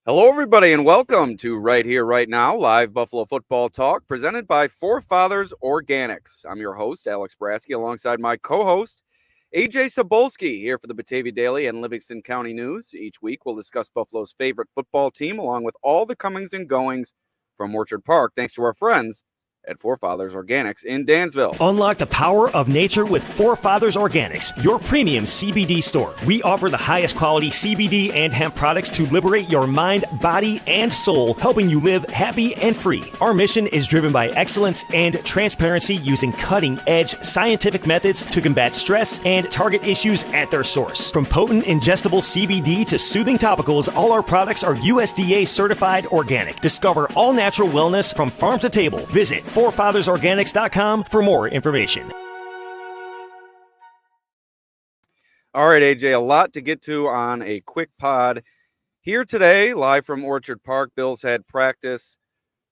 Hello, everybody, and welcome to Right Here, Right Now, live Buffalo football talk presented by Forefathers Organics. I'm your host, Alex Brasky, alongside my co-host, Ajay Cybulski, here for the Batavia Daily and Livingston County News. Each week, we'll discuss Buffalo's favorite football team, along with all the comings and goings from Orchard Park, thanks to our friends at Forefathers Organics in Dansville. Unlock the power of nature with Forefathers Organics, your premium CBD store. We offer the highest quality CBD and hemp products to liberate your mind, body, and soul, helping you live happy and free. Our mission is driven by excellence and transparency, using cutting-edge scientific methods to combat stress and target issues at their source. From potent ingestible CBD to soothing topicals, all our products are USDA certified organic. Discover all natural wellness from farm to table. Visit forefathersorganics.com for more information. All right, AJ, a lot to get to on a quick pod here today, live from Orchard Park. Bills had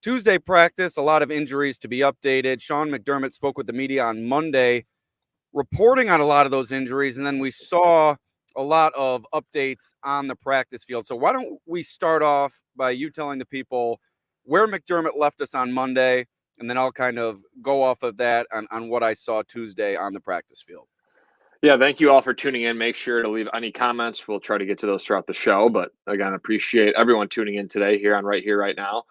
Tuesday practice, a lot of injuries to be updated. Sean McDermott spoke with the media on Monday, reporting on a lot of those injuries, and then we saw a lot of updates on the practice field. So why don't we start off by you telling the people where McDermott left us on Monday, and then I'll kind of go off of that on what I saw Tuesday on the practice field. Yeah, thank you all for tuning in. Make sure to leave any comments. We'll try to get to those throughout the show. But again, appreciate everyone tuning in today here on Right Here, Right Now.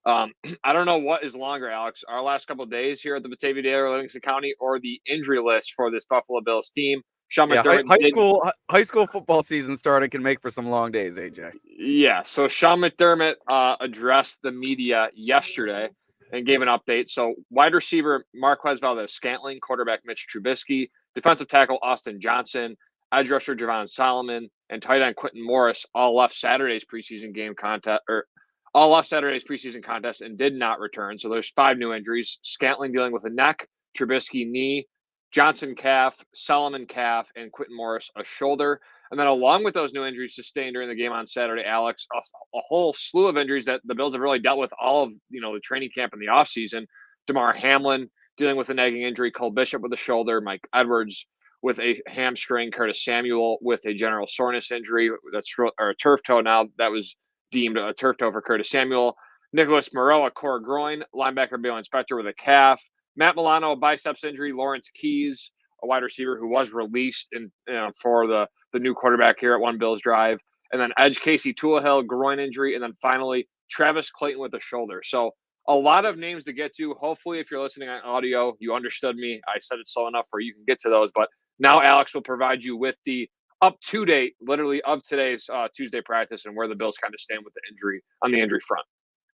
I don't know what is longer, Alex, our last couple of days here at the Batavia Daily or Livingston County, or the injury list for this Buffalo Bills team. Sean McDermott high school football season starting can make for some long days, AJ. Yeah, so Sean McDermott addressed the media yesterday and gave an update. So wide receiver Marquez Valdes-Scantling, quarterback Mitch Trubisky, defensive tackle Austin Johnson, edge rusher Javon Solomon, and tight end Quentin Morris all left Saturday's preseason contest and did not return. So there's 5 new injuries. Scantling dealing with a neck, Trubisky knee, Johnson calf, Solomon calf, and Quentin Morris a shoulder. And then along with those new injuries sustained during the game on Saturday, Alex, a whole slew of injuries that the Bills have really dealt with all of, the training camp and the offseason. Damar Hamlin dealing with a nagging injury, Cole Bishop with a shoulder, Mike Edwards with a hamstring, Curtis Samuel with a general soreness injury, or a turf toe now. That was deemed a turf toe for Curtis Samuel. Nicholas Moreau, a core groin, linebacker Bill Inspector with a calf, Matt Milano, a biceps injury, Lawrence Keys, a wide receiver who was released for the new quarterback here at One Bills Drive, and then edge Casey Tuahill, groin injury, and then finally Travis Clayton with a shoulder. So a lot of names to get to. Hopefully, if you're listening on audio, you understood me. I said it slow enough where you can get to those. But now Alex will provide you with the up-to-date, literally, of today's Tuesday practice and where the Bills kind of stand with the injury front.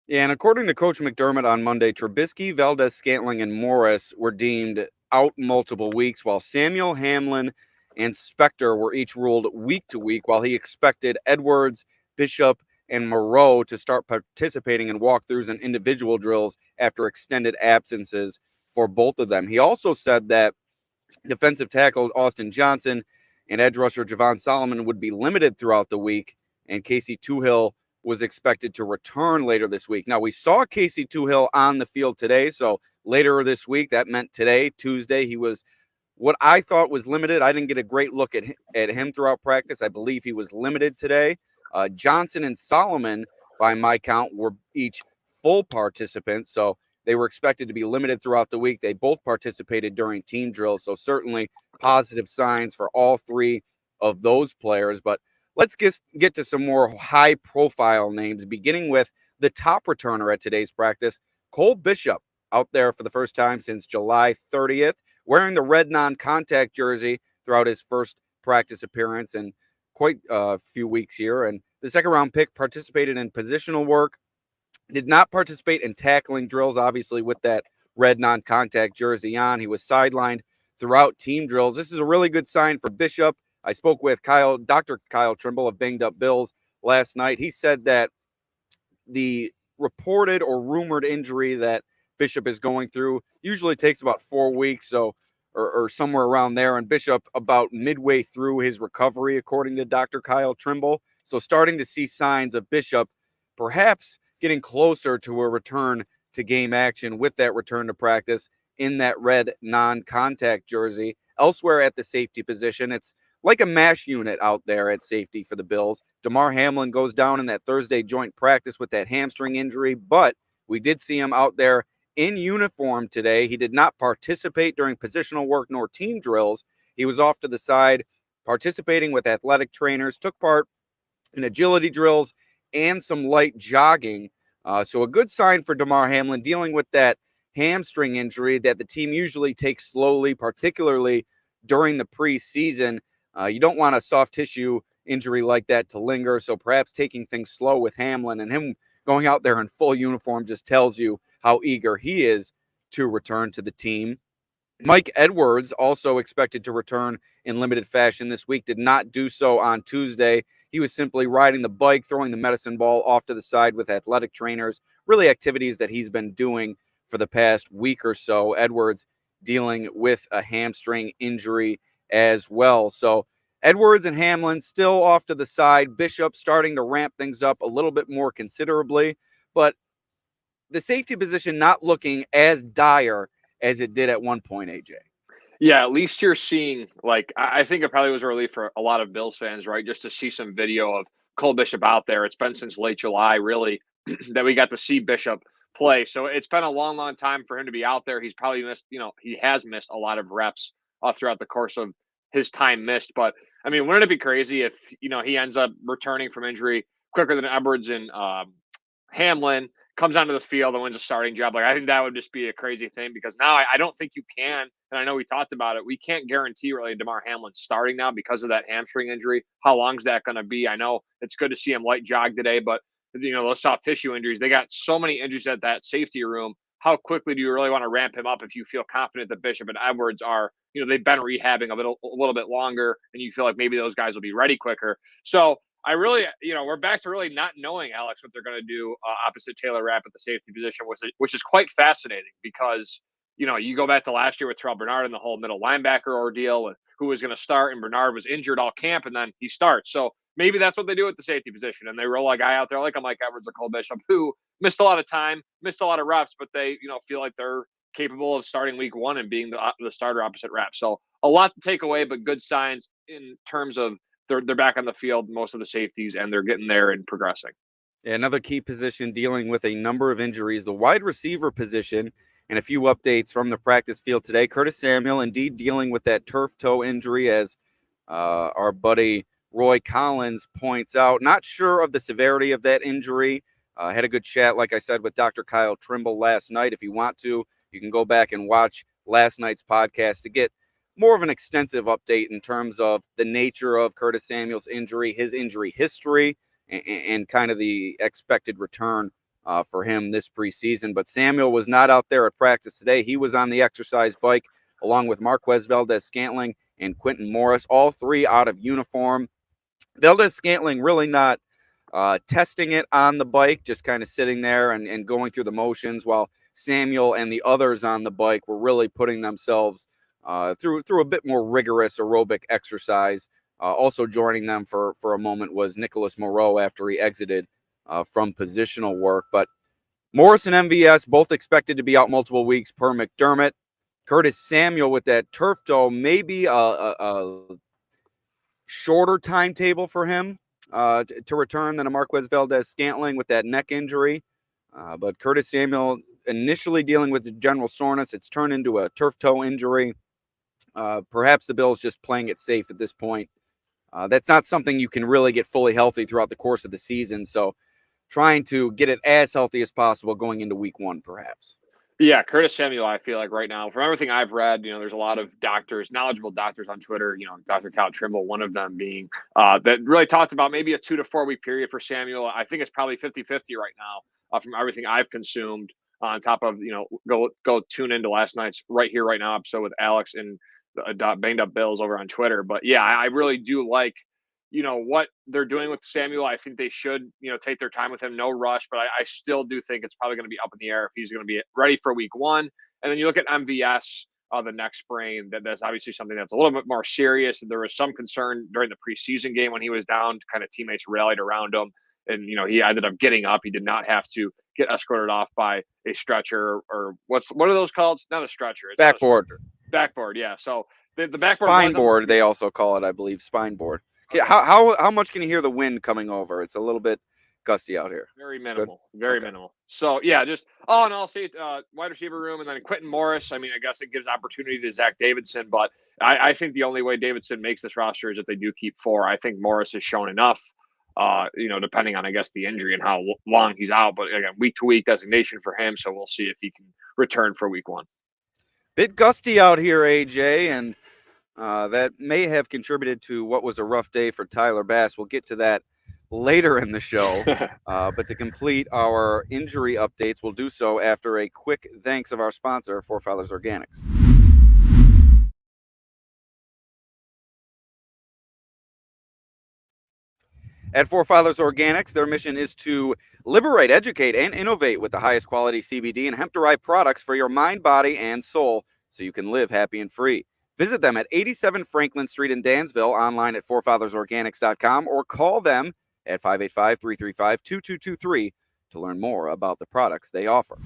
Yeah, and according to Coach McDermott on Monday, Trubisky, Valdes-Scantling, and Morris were deemed out multiple weeks, while Samuel, Hamlin, and Spector were each ruled week to week, while he expected Edwards, Bishop, and Moreau to start participating in walkthroughs and individual drills after extended absences for both of them. He also said that defensive tackle Austin Johnson and edge rusher Javon Solomon would be limited throughout the week, and Casey Tuahill was expected to return later this week. Now, we saw Casey Tuahill on the field today, so later this week, that meant today, Tuesday, he was what I thought was limited. I didn't get a great look at him throughout practice. I believe he was limited today. Johnson and Solomon, by my count, were each full participants, so they were expected to be limited throughout the week. They both participated during team drills, so certainly positive signs for all 3 of those players. But let's get to some more high-profile names, beginning with the top returner at today's practice, Cole Bishop, out there for the first time since July 30th, wearing the red non-contact jersey throughout his first practice appearance in quite a few weeks here. And the second-round pick participated in positional work, did not participate in tackling drills, obviously, with that red non-contact jersey on. He was sidelined throughout team drills. This is a really good sign for Bishop. I spoke with Dr. Kyle Trimble of Banged Up Bills last night. He said that the reported or rumored injury that Bishop is going through usually takes about 4 weeks, or somewhere around there, and Bishop about midway through his recovery, according to Dr. Kyle Trimble. So starting to see signs of Bishop perhaps getting closer to a return to game action with that return to practice in that red non-contact jersey. Elsewhere at the safety position, it's like a mash unit out there at safety for the Bills. Damar Hamlin goes down in that Thursday joint practice with that hamstring injury, but we did see him out there in uniform today. He did not participate during positional work nor team drills. He was off to the side participating with athletic trainers, took part in agility drills and some light jogging. So a good sign for Damar Hamlin dealing with that hamstring injury that the team usually takes slowly, particularly during the preseason. You don't want a soft tissue injury like that to linger. So perhaps taking things slow with Hamlin, and him going out there in full uniform just tells you how eager he is to return to the team. Mike Edwards, also expected to return in limited fashion this week, did not do so on Tuesday. He was simply riding the bike, throwing the medicine ball off to the side with athletic trainers, really activities that he's been doing for the past week or so. Edwards dealing with a hamstring injury as well. So Edwards and Hamlin still off to the side. Bishop starting to ramp things up a little bit more considerably, but the safety position not looking as dire as it did at one point, AJ. Yeah, at least you're seeing, like, I think it probably was a relief for a lot of Bills fans, right? Just to see some video of Cole Bishop out there. It's been since late July, really, that we got to see Bishop play. So it's been a long, long time for him to be out there. He's probably missed, he has missed a lot of reps throughout the course of his time missed. But I mean, wouldn't it be crazy if, he ends up returning from injury quicker than Edwards and Hamlin, comes onto the field and wins a starting job? Like, I think that would just be a crazy thing, because now I don't think you can, and I know we talked about it, we can't guarantee really Damar Hamlin starting now because of that hamstring injury. How long is that going to be? I know it's good to see him light jog today, but those soft tissue injuries, they got so many injuries at that safety room. How quickly do you really want to ramp him up if you feel confident that Bishop and Edwards are, they've been rehabbing a little bit longer, and you feel like maybe those guys will be ready quicker? So I really, we're back to really not knowing, Alex, what they're going to do opposite Taylor Rapp at the safety position, which is quite fascinating, because, you go back to last year with Terrell Bernard and the whole middle linebacker ordeal and who was going to start, and Bernard was injured all camp, and then he starts. So maybe that's what they do at the safety position, and they roll a guy out there like a Mike Edwards or Cole Bishop, who missed a lot of time, missed a lot of reps, but they, feel like they're capable of starting week one and being the starter opposite Rapp. So a lot to take away, but good signs in terms of they're back on the field, most of the safeties, and they're getting there and progressing. Yeah, another key position dealing with a number of injuries, the wide receiver position, and a few updates from the practice field today. Curtis Samuel indeed dealing with that turf toe injury, as our buddy Roy Collins points out. Not sure of the severity of that injury. Had a good chat, like I said, with Dr. Kyle Trimble last night. If you want to, you can go back and watch last night's podcast to get more of an extensive update in terms of the nature of Curtis Samuel's injury, his injury history, and kind of the expected return for him this preseason. But Samuel was not out there at practice today. He was on the exercise bike along with Marquez Valdez-Scantling and Quentin Morris, all three out of uniform. Valdez-Scantling really not testing it on the bike, just kind of sitting there and going through the motions, while Samuel and the others on the bike were really putting themselves through a bit more rigorous aerobic exercise. Also joining them for a moment was Nicholas Moreau after he exited from positional work. But Morris and MVS both expected to be out multiple weeks per McDermott. Curtis Samuel with that turf toe, maybe a shorter timetable for him to return than a Marquez Valdez-Scantling with that neck injury. But Curtis Samuel initially dealing with general soreness. It's turned into a turf toe injury. Perhaps the Bills just playing it safe at this point. That's not something you can really get fully healthy throughout the course of the season. So trying to get it as healthy as possible going into week one, perhaps. Yeah, Curtis Samuel, I feel like right now, from everything I've read, there's a lot of doctors, knowledgeable doctors on Twitter, Dr. Kyle Trimble, one of them being, that really talked about maybe a 2 to 4 week period for Samuel. I think it's probably 50-50 right now from everything I've consumed, on top of, go tune into last night's Right Here, Right Now episode with Alex and the Banged Up Bills over on Twitter. But yeah, I really do like, what they're doing with Samuel. I think they should, take their time with him, no rush, but I still do think it's probably going to be up in the air if he's going to be ready for week one. And then you look at MVS, the neck sprain, that's obviously something that's a little bit more serious. There was some concern during the preseason game when he was down, kind of teammates rallied around him, and, he ended up getting up. He did not have to get escorted off by a stretcher, or what are those called? It's not a stretcher. It's backboard. Backboard, yeah. So The backboard spine board, they also call it, I believe, spine board. Okay. How much can you hear the wind coming over? It's a little bit gusty out here. Very Good? minimal. Very Okay. minimal. So, yeah, just all in all, say wide receiver room, and then Quentin Morris. I mean, I guess it gives opportunity to Zach Davidson, but I think the only way Davidson makes this roster is if they do keep 4. I think Morris has shown enough, depending on, I guess, the injury and how long he's out. But, again, week-to-week designation for him, so we'll see if he can return for week 1. Bit gusty out here, AJ, and that may have contributed to what was a rough day for Tyler Bass. We'll get to that later in the show. But to complete our injury updates, we'll do so after a quick thanks of our sponsor, Forefathers Organics. At Forefathers Organics, their mission is to liberate, educate, and innovate with the highest quality CBD and hemp-derived products for your mind, body, and soul so you can live happy and free. Visit them at 87 Franklin Street in Dansville, online at forefathersorganics.com, or call them at 585-335-2223 to learn more about the products they offer.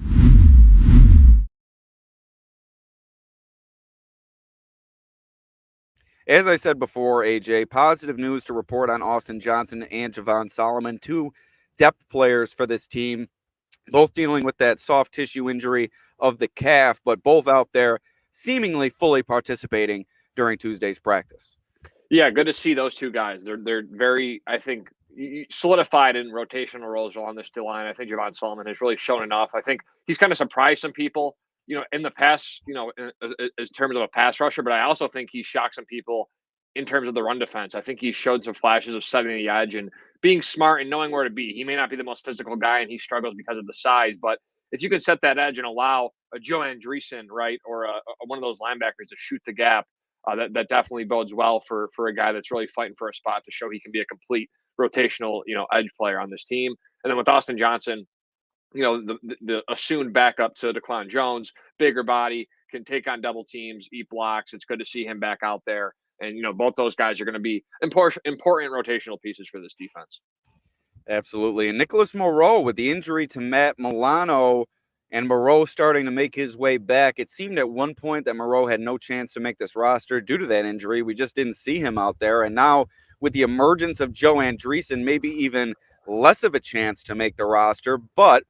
As I said before, AJ, positive news to report on Austin Johnson and Javon Solomon, 2 depth players for this team, both dealing with that soft tissue injury of the calf, but both out there seemingly fully participating during Tuesday's practice. Yeah, good to see those 2 guys. They're very, I think, solidified in rotational roles along this line. I think Javon Solomon has really shown enough. I think he's kind of surprised some people, in the past, in terms of a pass rusher, but I also think he shocked some people in terms of the run defense. I think he showed some flashes of setting the edge and being smart and knowing where to be. He may not be the most physical guy and he struggles because of the size, but if you can set that edge and allow a Joe Andreessen, right, or one of those linebackers to shoot the gap, that definitely bodes well for a guy that's really fighting for a spot to show he can be a complete rotational, edge player on this team. And then with Austin Johnson, the assumed backup to Declan Jones, bigger body, can take on double teams, eat blocks. It's good to see him back out there. And, both those guys are going to be important rotational pieces for this defense. Absolutely. And Nicholas Moreau, with the injury to Matt Milano and Moreau starting to make his way back, it seemed at one point that Moreau had no chance to make this roster due to that injury. We just didn't see him out there. And now with the emergence of Joe Andreessen, maybe even less of a chance to make the roster, but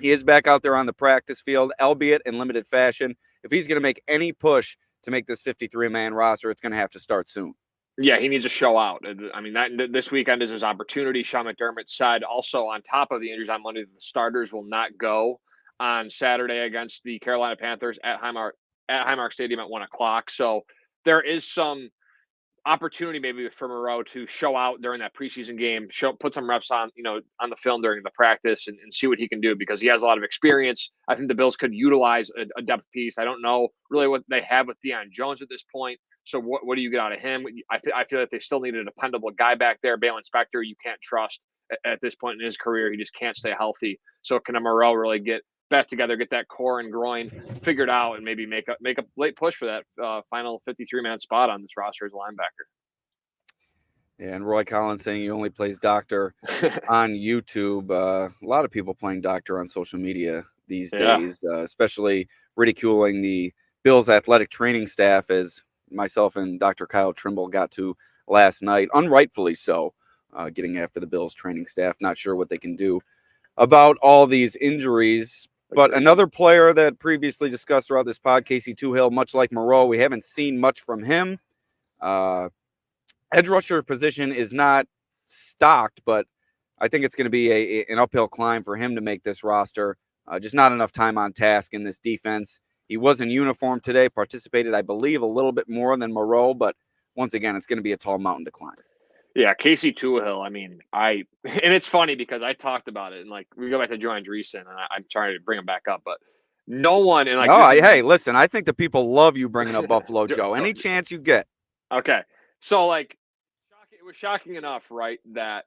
he is back out there on the practice field, albeit in limited fashion. If he's going to make any push to make this 53-man roster, it's going to have to start soon. Yeah, he needs to show out. I mean, this weekend is his opportunity. Sean McDermott said also, on top of the injuries on Monday, the starters will not go on Saturday against the Carolina Panthers at Highmark Stadium at 1:00. So there is some opportunity maybe for Moreau to show out during that preseason game, put some reps on, on the film during the practice and see what he can do, because he has a lot of experience. I think the Bills could utilize a depth piece. I don't know really what they have with Deion Jones at this point. So what do you get out of him? I feel like they still need a dependable guy back there. Balen Spector, you can't trust at this point in his career. He just can't stay healthy. So can Moreau really get back together, get that core and groin figured out, and maybe make a late push for that final 53-man spot on this roster as a linebacker? Yeah, and Roy Collins saying he only plays doctor on YouTube. A lot of people playing doctor on social media these days, especially ridiculing the Bills athletic training staff, as myself and Dr. Kyle Trimble got to last night, unrightfully so, getting after the Bills training staff. Not sure what they can do about all these injuries. But another player that previously discussed throughout this pod, Casey Toohill, much like Moreau, we haven't seen much from him. Edge rusher position is not stocked, but I think it's going to be an uphill climb for him to make this roster. Just not enough time on task in this defense. He was in uniform today, participated, I believe, a little bit more than Moreau, but once again, it's going to be a tall mountain to climb. Yeah, Casey Toohill. I mean, and it's funny because I talked about it, and like we go back to Joe Andreessen, and I'm trying to bring him back up, but no one. And like, hey, listen, I think the people love you bringing up Buffalo Joe. Any chance you get. Okay, so like, it was shocking enough, right, that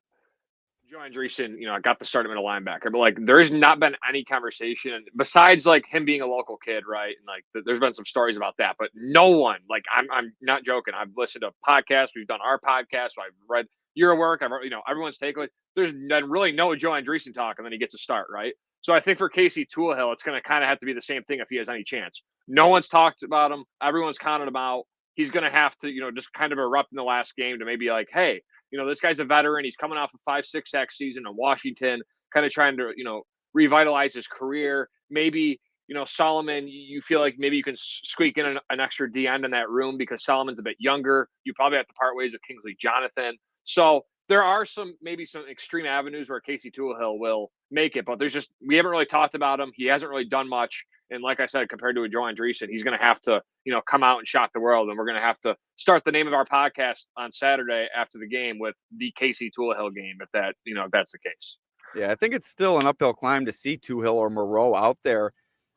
Joe Andreessen, got the start at middle linebacker, but like, there's not been any conversation besides like him being a local kid, right? And like, there's been some stories about that, but no one, like, I'm not joking. I've listened to podcasts. We've done our podcast. So I've read your work. I've, everyone's takeaway. There's really no Joe Andreessen talk, and then he gets a start, right? So I think for Casey Toohill, it's going to kind of have to be the same thing if he has any chance. No one's talked about him. Everyone's counted him out. he's going to have to, just kind of erupt in the last game to maybe like, hey, this guy's a veteran. He's coming off a 5-6 sack season in Washington, kind of trying to, revitalize his career. Maybe, Solomon, you feel like maybe you can squeak in an extra D end in that room because Solomon's a bit younger. You probably have to part ways with Kingsley Jonathan. So there are maybe some extreme avenues where Casey Tuhill will make it, but we haven't really talked about him. He hasn't really done much. And like I said, compared to a Joe Andreessen, he's going to have to, come out and shock the world. And we're going to have to start the name of our podcast on Saturday after the game with the Casey Tuhill game, if that's the case. Yeah, I think it's still an uphill climb to see Tuhill or Moreau out there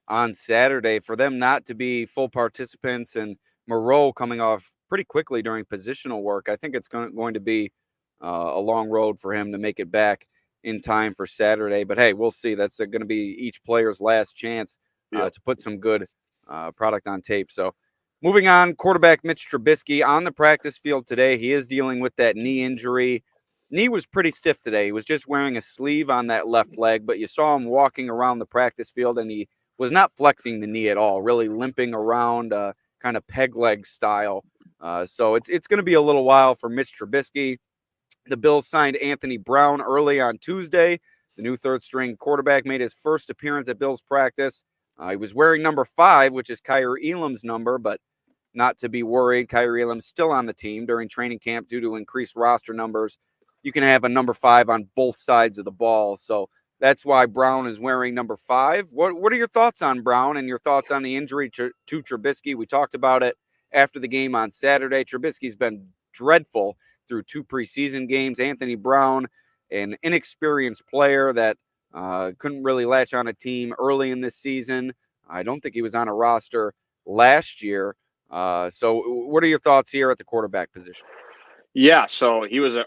on Saturday. For them not to be full participants and Moreau coming off pretty quickly during positional work, I think it's going to be a long road for him to make it back in time for Saturday. But hey, we'll see. That's going to be each player's last chance to put some good product on tape. So moving on, quarterback Mitch Trubisky on the practice field today. He is dealing with that knee injury. Knee was pretty stiff today. He was just wearing a sleeve on that left leg, but you saw him walking around the practice field, and he was not flexing the knee at all, really limping around kind of peg leg style. So it's going to be a little while for Mitch Trubisky. The Bills signed Anthony Brown early on Tuesday. The new third-string quarterback made his first appearance at Bills practice. He was wearing number 5, which is Kaiir Elam's number, but not to be worried. Kaiir Elam's still on the team during training camp due to increased roster numbers. You can have a number 5 on both sides of the ball. So that's why Brown is wearing number 5. What are your thoughts on Brown and your thoughts on the injury to Trubisky? We talked about it after the game on Saturday. Trubisky's been dreadful through 2 preseason games. Anthony Brown, an inexperienced player that couldn't really latch on a team early in this season. I don't think he was on a roster last year. So what are your thoughts here at the quarterback position? Yeah, so he was a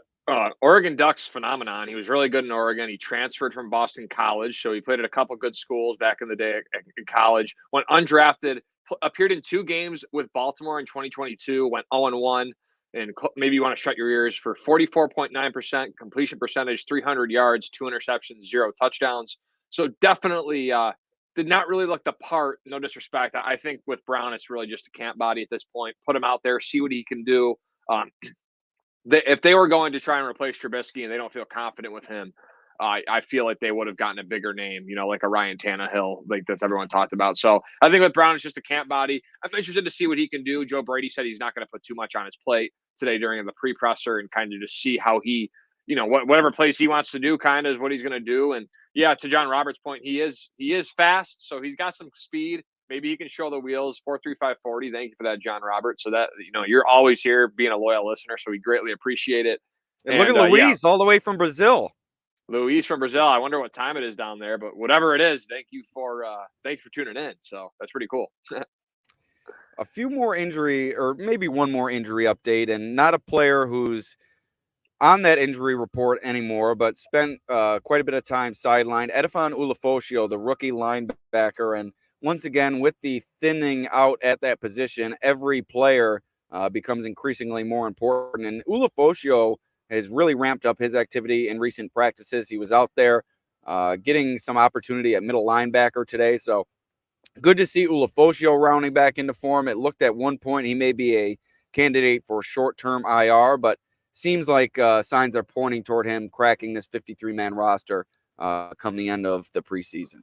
Oregon Ducks phenomenon. He was really good in Oregon. He transferred from Boston College, so he played at a couple good schools back in the day in college. Went undrafted, appeared in 2 games with Baltimore in 2022, went 0-1, and maybe you want to shut your ears for 44.9% completion percentage, 300 yards, 2 interceptions, 0 touchdowns. So definitely did not really look the part, no disrespect. I think with Brown, it's really just a camp body at this point. Put him out there, see what he can do. If they were going to try and replace Trubisky and they don't feel confident with him, I feel like they would have gotten a bigger name, like a Ryan Tannehill, like that's everyone talked about. So I think with Brown, it's just a camp body. I'm interested to see what he can do. Joe Brady said he's not going to put too much on his plate today during the pre-presser and kind of just see how he, whatever plays he wants to do kind of is what he's going to do. And yeah, to John Roberts' point, he is fast. So he's got some speed. Maybe he can show the wheels. 4.35 40. Thank you for that, John Roberts. So that, you're always here being a loyal listener. So we greatly appreciate it. And look at Luis all the way from Brazil. Luis from Brazil. I wonder what time it is down there, but whatever it is, thank you for tuning in. So that's pretty cool. A few more injury, or maybe one more injury update, and not a player who's on that injury report anymore, but spent quite a bit of time sidelined. Edifon Ulofoshio, the rookie linebacker, and once again, with the thinning out at that position, every player becomes increasingly more important. And Ulofoshio has really ramped up his activity in recent practices. He was out there getting some opportunity at middle linebacker today. So good to see Ulofoshio rounding back into form. It looked at one point he may be a candidate for short-term IR, but seems like signs are pointing toward him cracking this 53-man roster come the end of the preseason.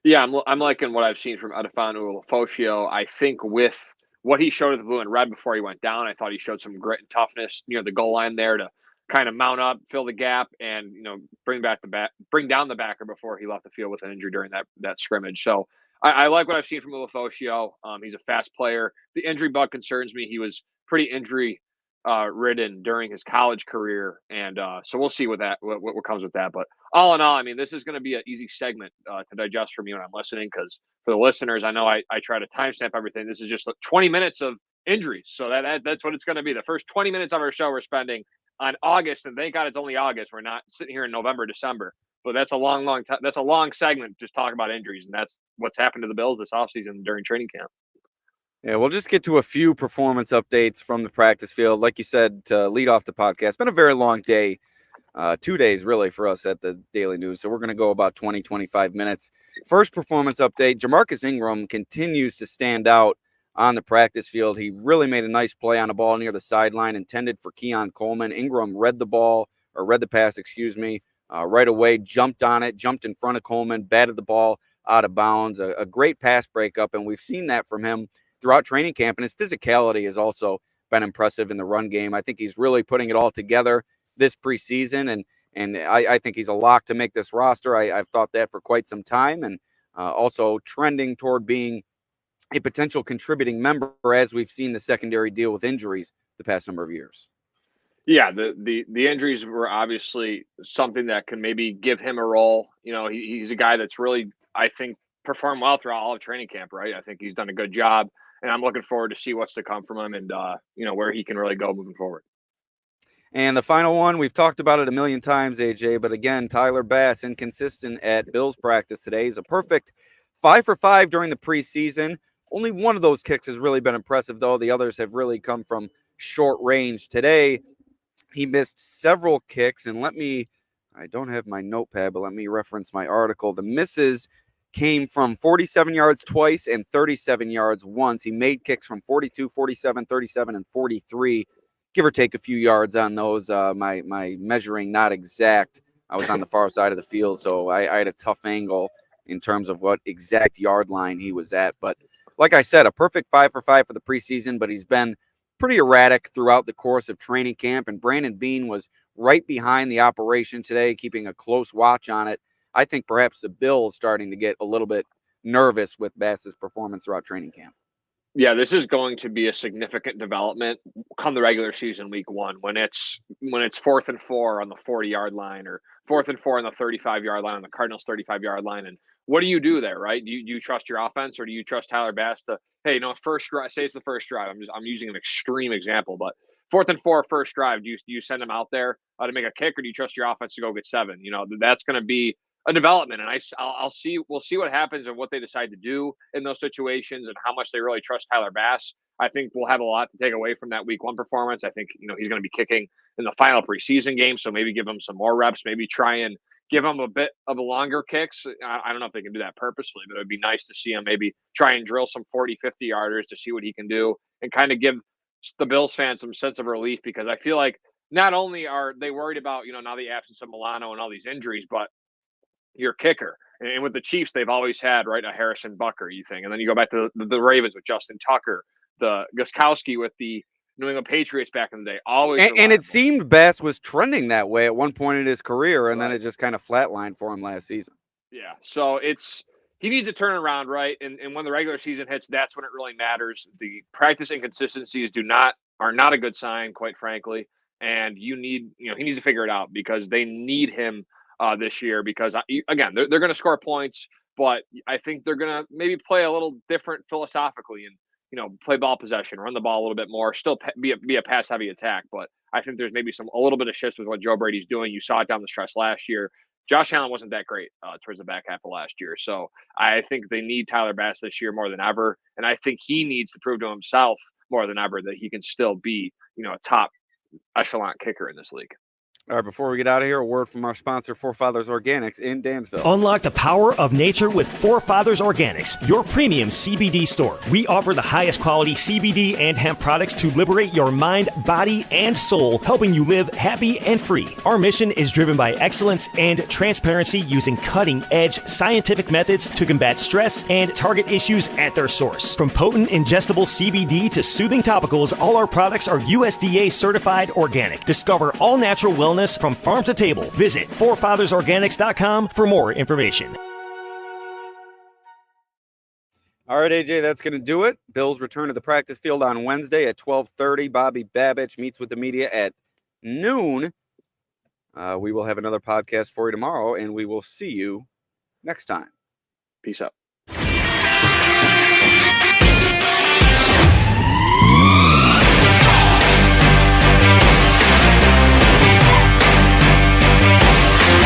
Yeah, I'm liking what I've seen from Edifon Ulofoshio. I think with what he showed at the blue and red before he went down, I thought he showed some grit and toughness near the goal line there to kind of mount up, fill the gap, and bring down the backer before he left the field with an injury during that scrimmage. So I like what I've seen from Ulofoshio. He's a fast player. The injury bug concerns me. He was pretty injury ridden during his college career, and so we'll see what comes with that. But all in all, I mean, this is going to be an easy segment to digest for me when I'm listening, because for the listeners, I know I try to timestamp everything. This is just 20 minutes of injuries, so that's what it's going to be. The first 20 minutes of our show we're spending on August, and thank God it's only August. We're not sitting here in November, December. But that's a long time. That's a long segment just talking about injuries, and that's what's happened to the Bills this offseason during training camp. Yeah, we'll just get to a few performance updates from the practice field. Like you said, to lead off the podcast, it's been a very long day, 2 days really for us at the Daily News. So we're going to go about 25 minutes. First performance update, Jamarcus Ingram continues to stand out on the practice field. He really made a nice play on a ball near the sideline intended for Keon Coleman. Ingram read the pass, right away, jumped on it, jumped in front of Coleman, batted the ball out of bounds. A great pass breakup, and we've seen that from him throughout training camp, and his physicality has also been impressive in the run game. I think he's really putting it all together this preseason, and I think he's a lock to make this roster. I've thought that for quite some time, and also trending toward being a potential contributing member as we've seen the secondary deal with injuries the past number of years. Yeah, the injuries were obviously something that can maybe give him a role. You know, he's a guy that's really, I think, performed well throughout all of training camp, right? I think he's done a good job, and I'm looking forward to see what's to come from him and, where he can really go moving forward. And the final one, we've talked about it a million times, AJ, but again, Tyler Bass, inconsistent at Bills practice today. He's a perfect 5 for 5 during the preseason. Only one of those kicks has really been impressive, though. The others have really come from short range. Today, he missed several kicks, and I don't have my notepad, but let me reference my article. The misses came from 47 yards twice and 37 yards once. He made kicks from 42, 47, 37, and 43. Give or take a few yards on those. My measuring not exact. I was on the far side of the field, so I had a tough angle in terms of what exact yard line he was at. But like I said, a perfect 5 for 5 for the preseason, but he's been pretty erratic throughout the course of training camp, and Brandon Beane was right behind the operation today, keeping a close watch on it. I think perhaps the Bills starting to get a little bit nervous with Bass's performance throughout training camp. Yeah, this is going to be a significant development come the regular season week 1 when it's 4th and 4 on the 40-yard line or 4th and 4 on the 35-yard line on the Cardinals 35-yard line. And what do you do there, right? Do you trust your offense, or do you trust Tyler Bass to, hey, first drive, say it's the first drive. I'm using an extreme example, but 4th and 4 first drive, do you send him out there to make a kick, or do you trust your offense to go get 7? That's going to be a development, and we'll see what happens and what they decide to do in those situations and how much they really trust Tyler Bass. I think we'll have a lot to take away from that week 1 performance. I think he's going to be kicking in the final preseason game, so maybe give him some more reps, maybe try and give him a bit of a longer kicks. I don't know if they can do that purposefully, but it would be nice to see him maybe try and drill some 40, 50 yarders to see what he can do and kind of give the Bills fans some sense of relief, because I feel like not only are they worried about now the absence of Milano and all these injuries, but your kicker. And with the Chiefs, they've always had, right, a Harrison Bucker, you think. And then you go back to the Ravens with Justin Tucker, the Gostkowski with the New England Patriots back in the day. Always. And it seemed Bass was trending that way at one point in his career, and then it just kind of flatlined for him last season. Yeah. So he needs to turn around, right? And when the regular season hits, that's when it really matters. The practice inconsistencies are not a good sign, quite frankly. And he needs to figure it out, because they need him this year, because again, they're going to score points, but I think they're going to maybe play a little different philosophically and, play ball possession, run the ball a little bit more, still be a pass heavy attack. But I think there's maybe a little bit of shifts with what Joe Brady's doing. You saw it down the stretch last year. Josh Allen wasn't that great towards the back half of last year. So I think they need Tyler Bass this year more than ever. And I think he needs to prove to himself more than ever that he can still be, a top echelon kicker in this league. All right, before we get out of here, a word from our sponsor, Forefathers Organics in Dansville. Unlock the power of nature with Forefathers Organics, your premium CBD store. We offer the highest quality CBD and hemp products to liberate your mind, body, and soul, helping you live happy and free. Our mission is driven by excellence and transparency, using cutting-edge scientific methods to combat stress and target issues at their source. From potent ingestible CBD to soothing topicals, all our products are USDA certified organic. Discover all natural wellness from farm to table. Visit forefathersorganics.com for more information. All right, AJ, that's going to do it. Bills return to the practice field on Wednesday at 12:30. Bobby Babich meets with the media at noon. We will have another podcast for you tomorrow, and we will see you next time. Peace out.